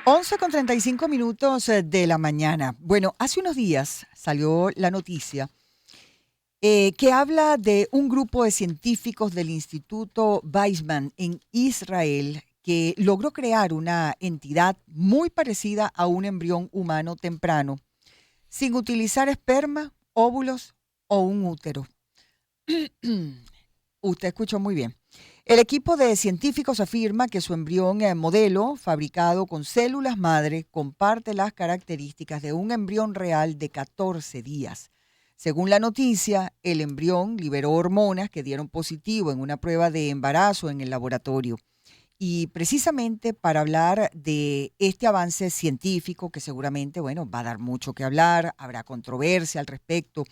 11:35 de la mañana. Bueno, hace unos días salió la noticia que habla de un grupo de científicos del Instituto Weizmann en Israel que logró crear una entidad muy parecida a un embrión humano temprano, sin utilizar esperma, óvulos o un útero. Usted escuchó muy bien. El equipo de científicos afirma que su embrión modelo, fabricado con células madre, comparte las características de un embrión real de 14 días. Según la noticia, el embrión liberó hormonas que dieron positivo en una prueba de embarazo en el laboratorio. Y precisamente para hablar de este avance científico, que seguramente, bueno, va a dar mucho que hablar, habrá controversia al respecto,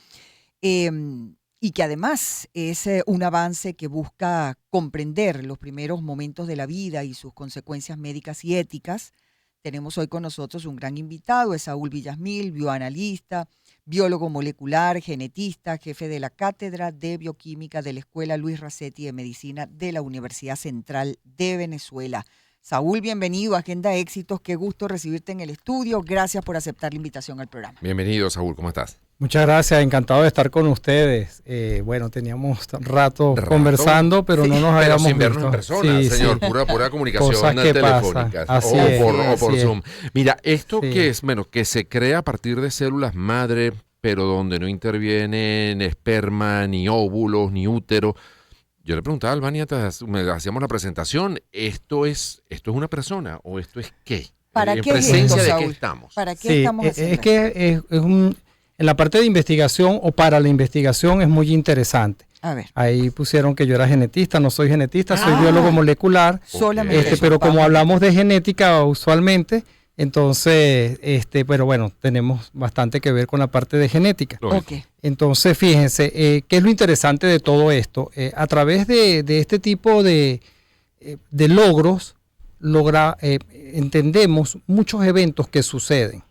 y que además es un avance que busca comprender los primeros momentos de la vida y sus consecuencias médicas y éticas. Tenemos hoy con nosotros un gran invitado, es Saúl Villasmil, bioanalista, biólogo molecular, genetista, jefe de la Cátedra de Bioquímica de la Escuela Luis Racetti de Medicina de la Universidad Central de Venezuela. Saúl, bienvenido a Agenda Éxitos, qué gusto recibirte en el estudio, gracias por aceptar la invitación al programa. Bienvenido, Saúl, ¿cómo estás? Muchas gracias, encantado de estar con ustedes. Bueno, teníamos rato conversando, pero no nos habíamos sin vernos visto. en persona, Sí, señor, sí. pura comunicación telefónica o por Zoom. Mira, esto que es, bueno, que se crea a partir de células madre, pero donde no intervienen esperma, ni óvulos, ni útero. Yo le preguntaba a Albania, me hacíamos la presentación, ¿esto es una persona o esto es qué? ¿Para ¿En qué presencia es esto, de Saúl? qué estamos? ¿Para qué estamos haciendo es que es un... En la parte de investigación o para la investigación es muy interesante. A ver. Ahí pusieron que yo era genetista, no soy genetista, soy biólogo molecular. Solamente pero como hablamos de genética usualmente, entonces, pero bueno, tenemos bastante que ver con la parte de genética. Okay. Entonces, fíjense, ¿qué es lo interesante de todo esto? A través de este tipo de logros, entendemos muchos eventos que suceden.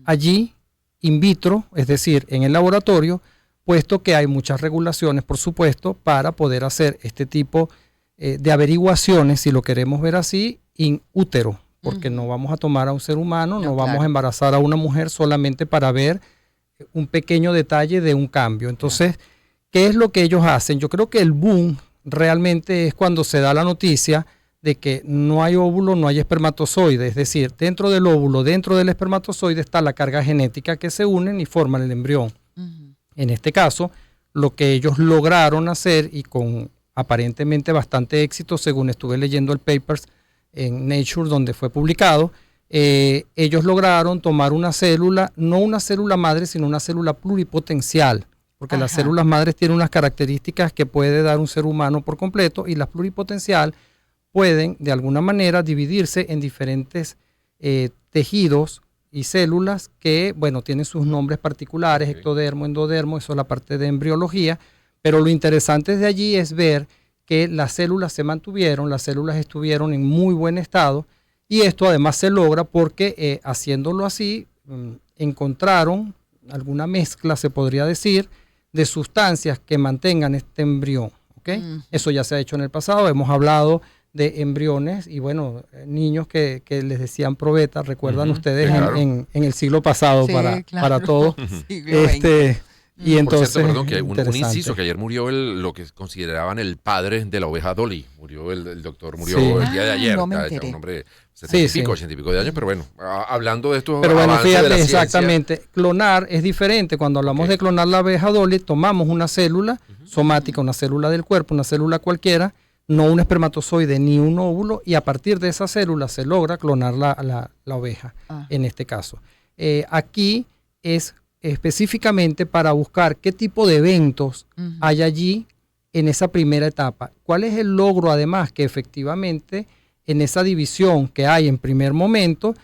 Allí, in vitro, es decir, en el laboratorio, puesto que hay muchas regulaciones, por supuesto, para poder hacer este tipo de averiguaciones, si lo queremos ver así, in útero, porque no vamos a tomar a un ser humano, no vamos a embarazar a una mujer solamente para ver un pequeño detalle de un cambio. Entonces, ¿qué es lo que ellos hacen? Yo creo que el boom realmente es cuando se da la noticia de que no hay óvulo, no hay espermatozoide, es decir, dentro del óvulo, dentro del espermatozoide está la carga genética que se unen y forman el embrión. En este caso, lo que ellos lograron hacer y con aparentemente bastante éxito, según estuve leyendo el papers en Nature donde fue publicado, ellos lograron tomar una célula, no una célula madre, sino una célula pluripotencial, porque las células madres tienen unas características que puede dar un ser humano por completo y las pluripotencial pueden de alguna manera dividirse en diferentes tejidos y células que, bueno, tienen sus nombres particulares, ectodermo, endodermo, eso es la parte de embriología, pero lo interesante de allí es ver que las células se mantuvieron, las células estuvieron en muy buen estado y esto además se logra porque haciéndolo así encontraron alguna mezcla, se podría decir, de sustancias que mantengan este embrión. ¿Okay? Eso ya se ha hecho en el pasado, hemos hablado de embriones y bueno, niños que les decían probeta, recuerdan ustedes en el siglo pasado para todo. Y entonces, por cierto, perdón, que un inciso, que ayer murió lo que consideraban el padre de la oveja Dolly, murió el doctor, murió el día de ayer, no me un hombre 80 y pico de años, pero bueno, hablando de esto. Pero bueno, fíjate, de la exactamente, clonar es diferente. Cuando hablamos de clonar la abeja Dolly, tomamos una célula somática, una célula del cuerpo, una célula cualquiera, no un espermatozoide ni un óvulo, y a partir de esa célula se logra clonar la oveja, en este caso. Aquí es específicamente para buscar qué tipo de eventos hay allí en esa primera etapa. ¿Cuál es el logro además? Que efectivamente en esa división que hay en primer momento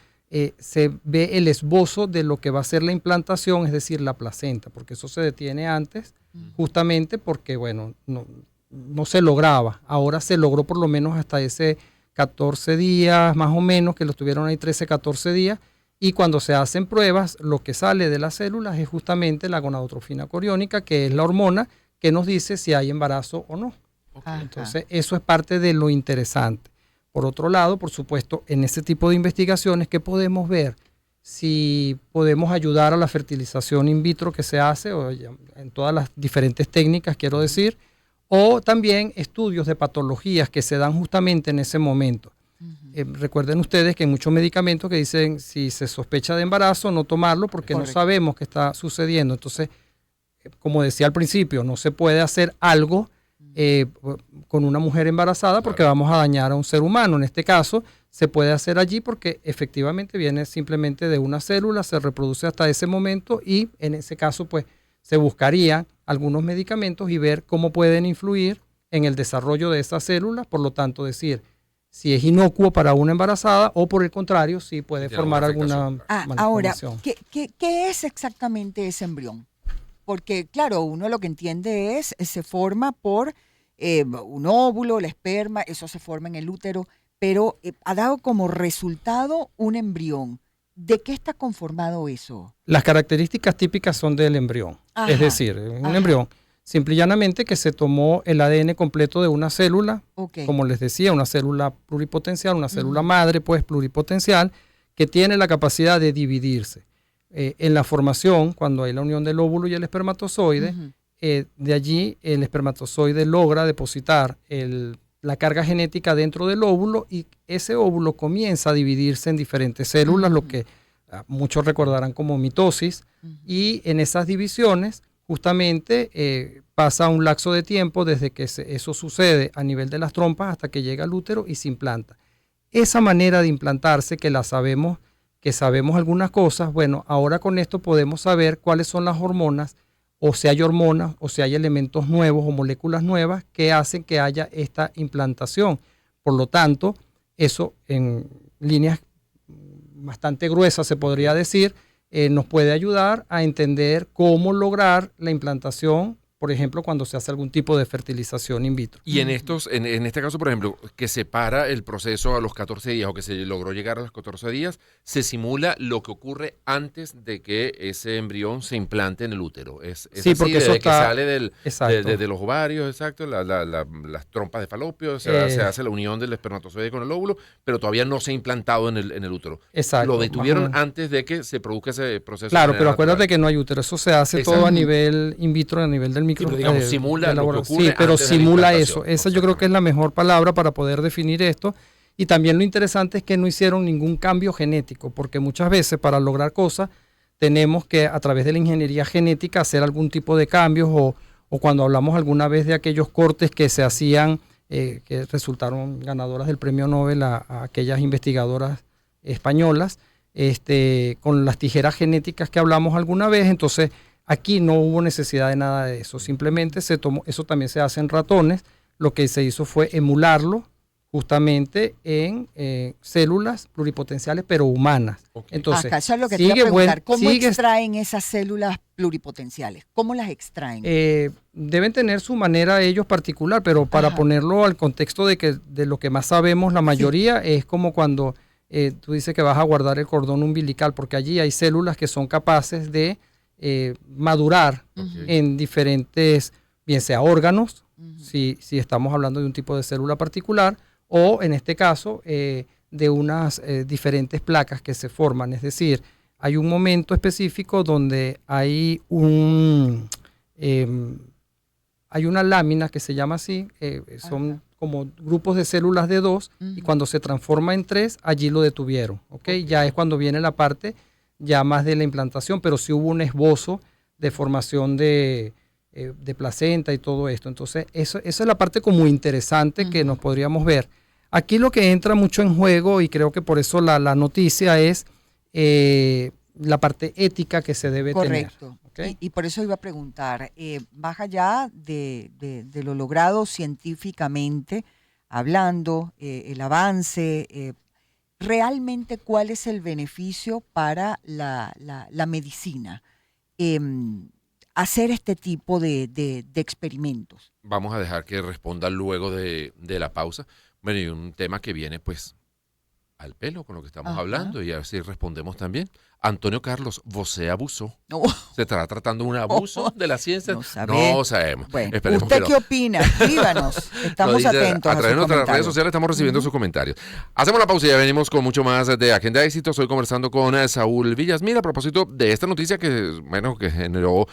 se ve el esbozo de lo que va a ser la implantación, es decir, la placenta, porque eso se detiene antes, justamente porque, bueno, no se lograba. Ahora se logró por lo menos hasta ese 14 días, más o menos, que lo tuvieron ahí 13, 14 días, y cuando se hacen pruebas, lo que sale de las células es justamente la gonadotrofina coriónica, que es la hormona que nos dice si hay embarazo o no. Entonces, eso es parte de lo interesante. Por otro lado, por supuesto, en ese tipo de investigaciones, ¿qué podemos ver? Si podemos ayudar a la fertilización in vitro que se hace, o en todas las diferentes técnicas, quiero decir, o también estudios de patologías que se dan justamente en ese momento. Recuerden ustedes que hay muchos medicamentos que dicen si se sospecha de embarazo, no tomarlo porque no sabemos qué está sucediendo. Entonces, como decía al principio, no se puede hacer algo con una mujer embarazada porque vamos a dañar a un ser humano. En este caso, se puede hacer allí porque efectivamente viene simplemente de una célula, se reproduce hasta ese momento y en ese caso, pues, se buscarían algunos medicamentos y ver cómo pueden influir en el desarrollo de esas células, por lo tanto, decir si es inocuo para una embarazada o por el contrario, si puede formar alguna malformación. Ahora, ¿qué es exactamente ese embrión? Porque, claro, uno lo que entiende es, se forma por un óvulo, el esperma, eso se forma en el útero, pero ha dado como resultado un embrión. ¿De qué está conformado eso? Las características típicas son del embrión. Es decir, un embrión, simple y llanamente que se tomó el ADN completo de una célula, como les decía, una célula pluripotencial, una célula madre, pues pluripotencial, que tiene la capacidad de dividirse. En la formación, cuando hay la unión del óvulo y el espermatozoide, de allí el espermatozoide logra depositar la carga genética dentro del óvulo y ese óvulo comienza a dividirse en diferentes células, lo que muchos recordarán como mitosis, y en esas divisiones justamente pasa un lapso de tiempo desde que eso sucede a nivel de las trompas hasta que llega al útero y se implanta. Esa manera de implantarse que sabemos algunas cosas, bueno, ahora con esto podemos saber cuáles son las hormonas, o si hay hormonas, o si hay elementos nuevos o moléculas nuevas que hacen que haya esta implantación. Por lo tanto, eso en líneas bastante gruesas se podría decir, nos puede ayudar a entender cómo lograr la implantación, por ejemplo, cuando se hace algún tipo de fertilización in vitro. Y en este caso, por ejemplo, que se para el proceso a los 14 días o que se logró llegar a los 14 días, se simula lo que ocurre antes de que ese embrión se implante en el útero. Es sí, así, porque desde eso que sale de los ovarios, exacto, las trompas de falopio, se hace la unión del espermatozoide con el óvulo, pero todavía no se ha implantado en el útero. Exacto. Lo detuvieron antes de que se produzca ese proceso. Claro, pero acuérdate que no hay útero, eso se hace todo a nivel in vitro, a nivel del micro. Sí, pero digamos, simula lo que ocurre. Sí, pero simula eso. Esa yo creo que es la mejor palabra para poder definir esto. Y también lo interesante es que no hicieron ningún cambio genético, porque muchas veces para lograr cosas tenemos que a través de la ingeniería genética hacer algún tipo de cambios o cuando hablamos alguna vez de aquellos cortes que se hacían, que resultaron ganadoras del premio Nobel a aquellas investigadoras españolas, con las tijeras genéticas que hablamos alguna vez, entonces aquí no hubo necesidad de nada de eso, simplemente se tomó, eso también se hace en ratones, lo que se hizo fue emularlo justamente en células pluripotenciales pero humanas. Entonces, acá, eso es lo que te iba a preguntar, ¿cómo extraen esas células pluripotenciales? ¿Cómo las extraen? Deben tener su manera ellos particular, pero para ponerlo al contexto de lo que más sabemos, la mayoría es como cuando tú dices que vas a guardar el cordón umbilical, porque allí hay células que son capaces de madurar en diferentes, bien sea órganos, si estamos hablando de un tipo de célula particular, o en este caso de unas diferentes placas que se forman. Es decir, hay un momento específico donde hay hay una lámina que se llama así, son como grupos de células de 2 y cuando se transforma en 3, allí lo detuvieron. Ya es cuando viene la parte ya más de la implantación, pero sí hubo un esbozo de formación de placenta y todo esto. Entonces, esa es la parte como interesante que nos podríamos ver. Aquí lo que entra mucho en juego, y creo que por eso la noticia es la parte ética que se debe tener. Correcto. Y por eso iba a preguntar, más allá de lo logrado científicamente, hablando, el avance, realmente cuál es el beneficio para la medicina, hacer este tipo de experimentos. Vamos a dejar que responda luego de la pausa. Bueno, y un tema que viene pues al pelo con lo que estamos hablando y a ver si respondemos también. Antonio Carlos, você abusó. ¿Se estará tratando de un abuso de la ciencia? No sabemos. Bueno, ¿usted qué opina? Escríbanos. Estamos atentos a través de nuestras redes sociales estamos recibiendo sus comentarios. Hacemos la pausa y ya venimos con mucho más de Agenda de Éxito. Estoy conversando con Saúl Villas. Mira, a propósito de esta noticia que generó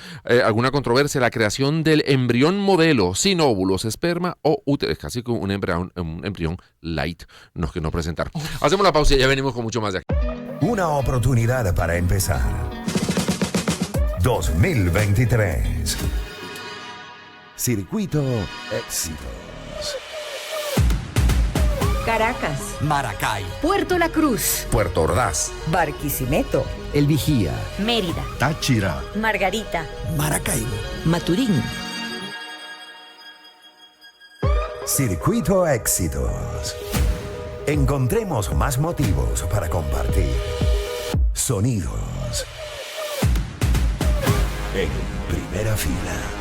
alguna controversia, la creación del embrión modelo sin óvulos, esperma o útero. Es casi como un embrión light, no que no presentar. Hacemos la pausa y ya venimos con mucho más de aquí. Una oportunidad para empezar. 2023. Circuito Éxitos. Caracas, Maracay, Puerto La Cruz, Puerto Ordaz, Barquisimeto, El Vigía, Mérida, Táchira, Margarita, Maracaibo, Maturín. Circuito Éxitos. Encontremos más motivos para compartir. Sonidos. En primera fila.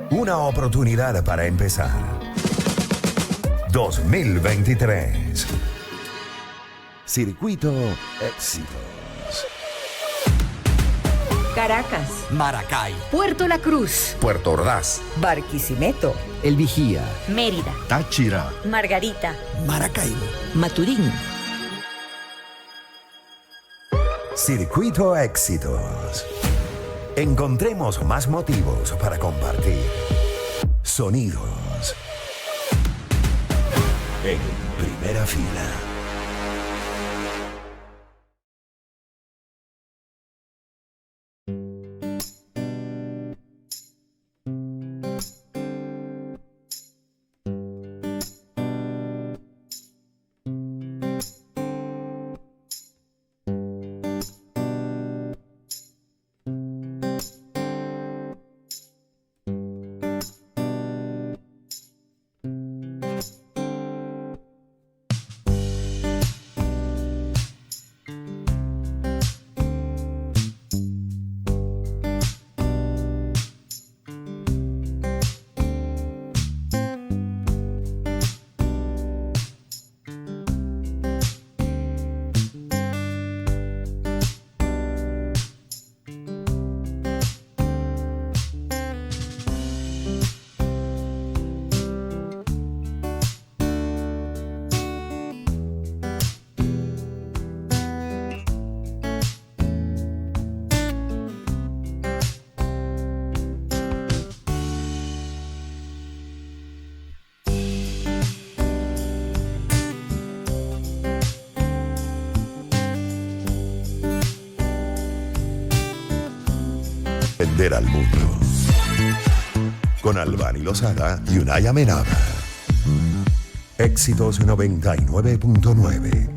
Una oportunidad para empezar. 2023. Circuito Éxitos. Caracas, Maracay, Puerto La Cruz, Puerto Ordaz. Barquisimeto, El Vigía, Mérida, Táchira. Margarita, Maracaibo, Maturín. Circuito Éxitos. Encontremos más motivos para compartir. Sonidos. En primera fila. Entender al mundo. Con Albany Lozada y Unai Amenábar. Éxitos 99.9.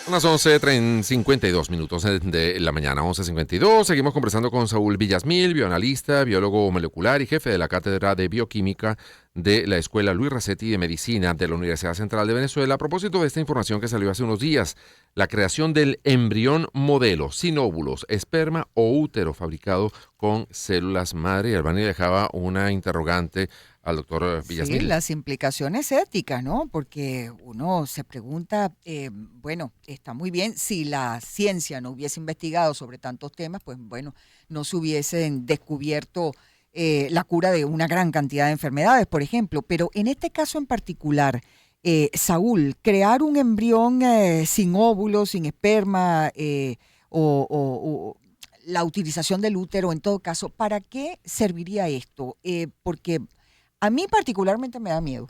Son las 11:52 minutos de la mañana, 11:52. Seguimos conversando con Saúl Villasmil, bioanalista, biólogo molecular y jefe de la Cátedra de Bioquímica de la Escuela Luis Racetti de Medicina de la Universidad Central de Venezuela, a propósito de esta información que salió hace unos días, la creación del embrión modelo, sin óvulos, esperma o útero fabricado con células madre. Y Albany dejaba una interrogante al doctor Villasmil. Sí, las implicaciones éticas, ¿no? Porque uno se pregunta, bueno, está muy bien, si la ciencia no hubiese investigado sobre tantos temas, pues bueno, no se hubiesen descubierto la cura de una gran cantidad de enfermedades, por ejemplo. Pero en este caso en particular, Saúl, crear un embrión sin óvulos, sin esperma, o la utilización del útero, en todo caso, ¿para qué serviría esto? Porque a mí particularmente me da miedo.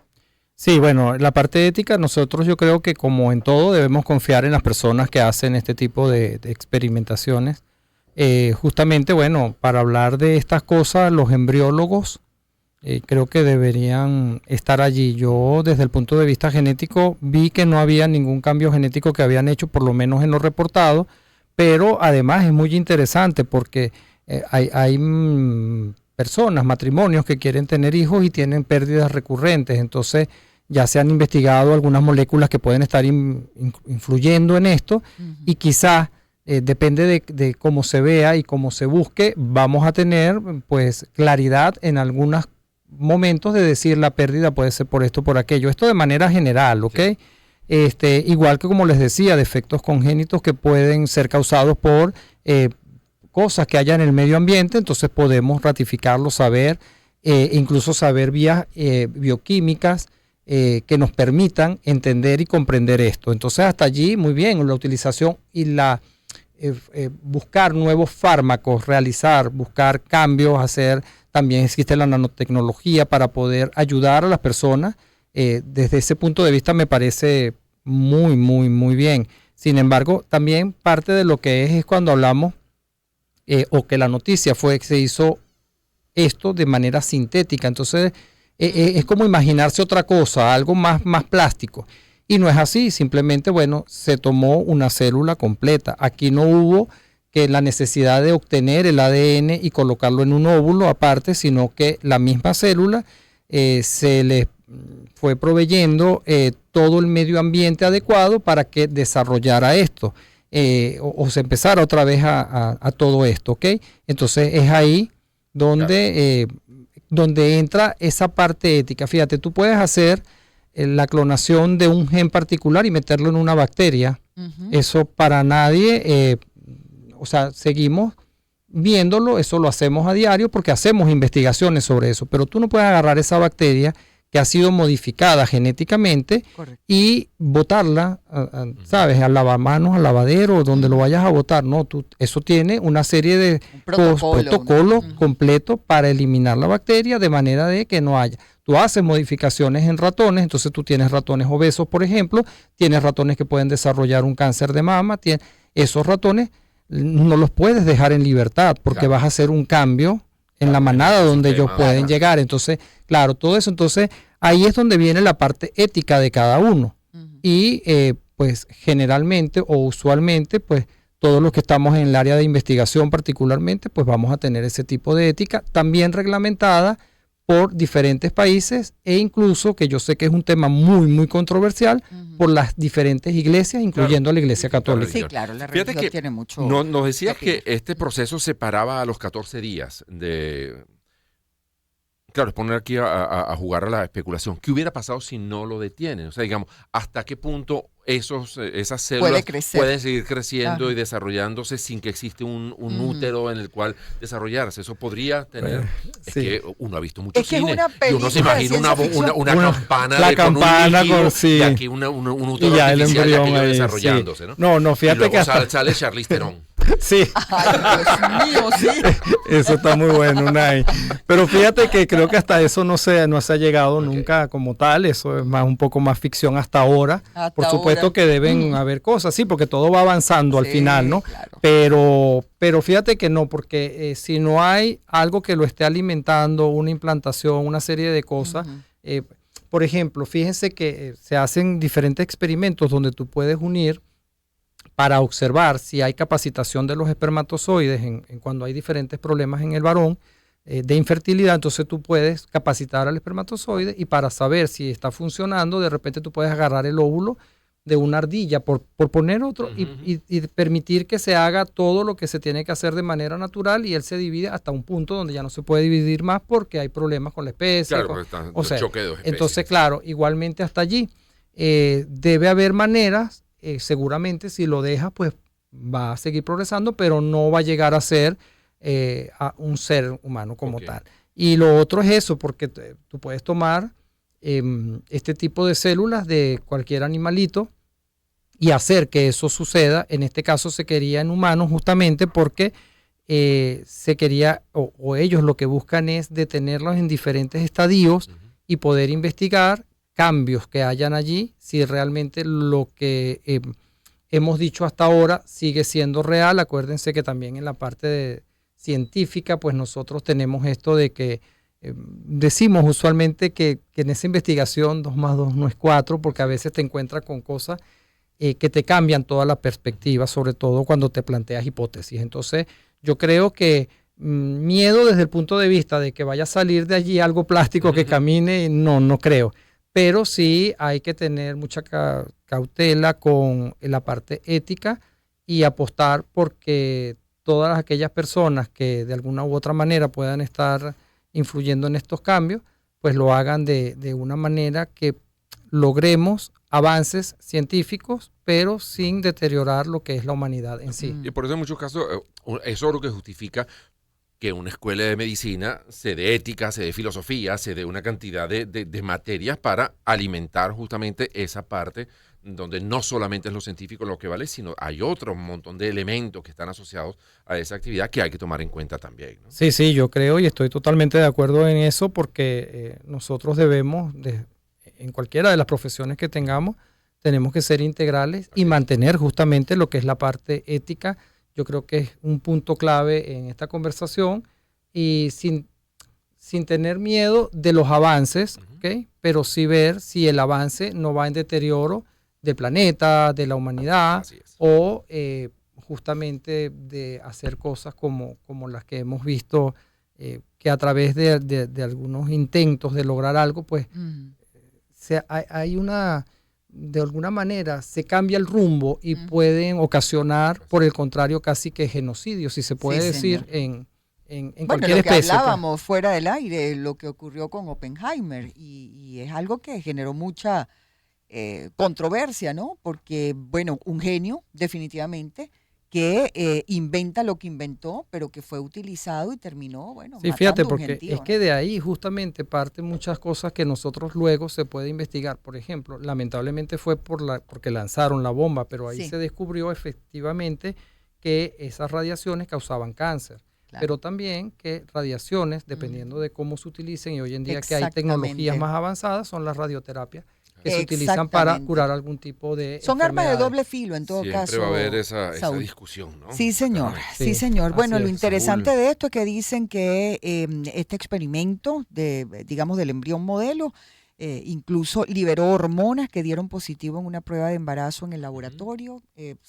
Sí, bueno, la parte ética, nosotros yo creo que como en todo debemos confiar en las personas que hacen este tipo de experimentaciones. Justamente, bueno, para hablar de estas cosas, los embriólogos creo que deberían estar allí. Yo, desde el punto de vista genético, vi que no había ningún cambio genético que habían hecho, por lo menos en lo reportado, pero además es muy interesante porque hay personas, matrimonios que quieren tener hijos y tienen pérdidas recurrentes. Entonces ya se han investigado algunas moléculas que pueden estar influyendo en esto, y quizás depende de cómo se vea y cómo se busque, vamos a tener pues claridad en algunos momentos de decir la pérdida puede ser por esto, por aquello. Esto de manera general, ¿ok? Sí. Igual que como les decía, defectos congénitos que pueden ser causados por cosas que haya en el medio ambiente, entonces podemos ratificarlo, saber, incluso saber vías bioquímicas que nos permitan entender y comprender esto. Entonces hasta allí, muy bien, la utilización y la buscar nuevos fármacos, buscar cambios, también existe la nanotecnología para poder ayudar a las personas. Desde ese punto de vista me parece muy, muy, muy bien. Sin embargo, también parte de lo que es cuando hablamos o que la noticia fue que se hizo esto de manera sintética. Entonces es como imaginarse otra cosa, algo más plástico. Y no es así, simplemente, bueno, se tomó una célula completa. Aquí no hubo que la necesidad de obtener el ADN y colocarlo en un óvulo aparte, sino que la misma célula se le fue proveyendo todo el medio ambiente adecuado para que desarrollara esto. O se empezara otra vez a todo esto, ¿ok? Entonces es ahí donde, donde entra esa parte ética. Fíjate, tú puedes hacer la clonación de un gen particular y meterlo en una bacteria. Eso para nadie, o sea, seguimos viéndolo, eso lo hacemos a diario porque hacemos investigaciones sobre eso, pero tú no puedes agarrar esa bacteria que ha sido modificada genéticamente. Correcto. Y botarla, ¿sabes? Al lavamanos, al lavadero, donde lo vayas a botar. No, eso tiene una serie de protocolos completos para eliminar la bacteria de manera de que no haya. Tú haces modificaciones en ratones, entonces tú tienes ratones obesos, por ejemplo, tienes ratones que pueden desarrollar un cáncer de mama, esos ratones no los puedes dejar en libertad porque vas a hacer un cambio en la manada donde ellos pueden llegar. Entonces, claro, todo eso, entonces ahí es donde viene la parte ética de cada uno. Y pues generalmente o usualmente, pues todos los que estamos en el área de investigación particularmente, pues vamos a tener ese tipo de ética también reglamentada por diferentes países e incluso, que yo sé que es un tema muy, muy controversial, por las diferentes iglesias, incluyendo la Iglesia Católica. Sí, claro, la religión tiene mucho... Nos decías que este proceso se paraba a los 14 días de... Claro, es poner aquí a jugar a la especulación. ¿Qué hubiera pasado si no lo detienen? O sea, digamos, ¿hasta qué punto esas células pueden seguir creciendo y desarrollándose sin que existe un útero en el cual desarrollarse? Eso podría tener... Es que uno ha visto muchos cines y uno se imagina una campana con un líquido y aquí un útero y artificial y aquello desarrollándose, sí. ¿no? Fíjate y que sale Charlize Theron. Sí. Ay, Dios mío, sí. Eso está muy bueno, Unai. Pero fíjate que creo que hasta eso no se ha llegado nunca como tal. Eso es un poco más ficción hasta ahora. Por supuesto que deben haber cosas, sí, porque todo va avanzando al final, ¿no? Claro. Pero fíjate que no, porque si no hay algo que lo esté alimentando, una implantación, una serie de cosas, por ejemplo, fíjense que se hacen diferentes experimentos donde tú puedes unir para observar si hay capacitación de los espermatozoides en cuando hay diferentes problemas en el varón de infertilidad. Entonces tú puedes capacitar al espermatozoide y para saber si está funcionando, de repente tú puedes agarrar el óvulo de una ardilla, por poner otro, y permitir que se haga todo lo que se tiene que hacer de manera natural y él se divide hasta un punto donde ya no se puede dividir más porque hay problemas con la especie. Claro, choque de dos especies. Entonces, claro, igualmente hasta allí debe haber maneras. Seguramente si lo deja pues va a seguir progresando, pero no va a llegar a ser a un ser humano como tal. Y lo otro es eso, porque tú puedes tomar este tipo de células de cualquier animalito y hacer que eso suceda. En este caso se quería en humanos justamente porque se quería, o ellos lo que buscan es detenerlos en diferentes estadios y poder investigar cambios que hayan allí, si realmente lo que hemos dicho hasta ahora sigue siendo real. Acuérdense que también en la parte científica, pues nosotros tenemos esto de que decimos usualmente que en esa investigación 2 más 2 no es 4, porque a veces te encuentras con cosas que te cambian toda la perspectiva, sobre todo cuando te planteas hipótesis. Entonces, yo creo que miedo desde el punto de vista de que vaya a salir de allí algo plástico que camine, no creo. Pero sí hay que tener mucha cautela con la parte ética y apostar porque todas aquellas personas que de alguna u otra manera puedan estar influyendo en estos cambios, pues lo hagan de una manera que logremos avances científicos, pero sin deteriorar lo que es la humanidad en sí. Y por eso en muchos casos eso es lo que justifica que una escuela de medicina se dé ética, se dé filosofía, se dé una cantidad de materias para alimentar justamente esa parte donde no solamente es lo científico lo que vale, sino hay otro montón de elementos que están asociados a esa actividad que hay que tomar en cuenta también, ¿no? Sí, yo creo y estoy totalmente de acuerdo en eso porque nosotros debemos, en cualquiera de las profesiones que tengamos, tenemos que ser integrales y mantener justamente lo que es la parte ética. Yo creo que es un punto clave en esta conversación y sin tener miedo de los avances, ¿okay? Pero sí ver si el avance no va en deterioro del planeta, de la humanidad o justamente de hacer cosas como las que hemos visto que a través de algunos intentos de lograr algo, pues hay una... de alguna manera se cambia el rumbo y pueden ocasionar, por el contrario, casi que genocidio, si se puede decir, en en bueno, cualquier lo que especie. hablábamos fuera del aire, lo que ocurrió con Oppenheimer, y es algo que generó mucha controversia, ¿no? Porque, bueno, un genio, definitivamente, que inventa lo que inventó, pero que fue utilizado y terminó, bueno, Sí, fíjate, porque es que de ahí justamente parten muchas cosas que nosotros luego se puede investigar. Por ejemplo, lamentablemente fue porque lanzaron la bomba, pero ahí se descubrió efectivamente que esas radiaciones causaban cáncer. Claro. Pero también que radiaciones, dependiendo de cómo se utilicen, y hoy en día que hay tecnologías más avanzadas, son las radioterapias que se utilizan para curar algún tipo de Son armas de doble filo en todo caso. Siempre va a haber esa discusión, ¿no? Sí, señor. Sí, señor. Bueno, lo interesante de esto es que dicen que este experimento digamos, del embrión modelo incluso liberó hormonas que dieron positivo en una prueba de embarazo en el laboratorio.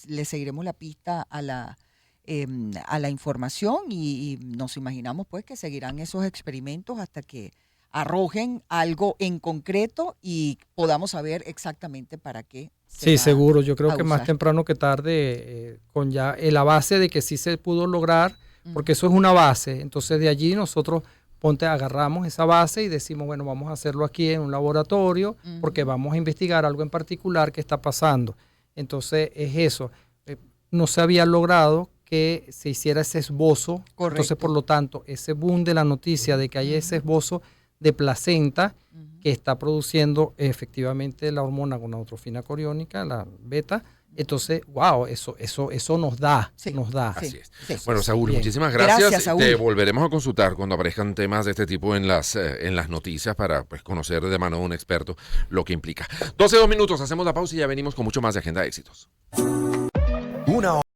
Le seguiremos la pista a la información y nos imaginamos pues que seguirán esos experimentos hasta que arrojen algo en concreto y podamos saber exactamente para qué. Sí, seguro. Yo creo que más temprano que tarde, con ya la base de que sí se pudo lograr, porque eso es una base. Entonces de allí nosotros agarramos esa base y decimos, bueno, vamos a hacerlo aquí en un laboratorio porque vamos a investigar algo en particular que está pasando. Entonces es eso. No se había logrado que se hiciera ese esbozo. Correcto. Entonces, por lo tanto, ese boom de la noticia de que hay ese esbozo de placenta que está produciendo efectivamente la hormona gonadotrofina coriónica, la beta. Entonces, wow, eso nos da. Así es. Sí. Bueno, Saúl, muchísimas gracias. Saúl. Te volveremos a consultar cuando aparezcan temas de este tipo en las noticias para pues, conocer de mano de un experto lo que implica. 12 minutos, hacemos la pausa y ya venimos con mucho más de Agenda de Éxitos.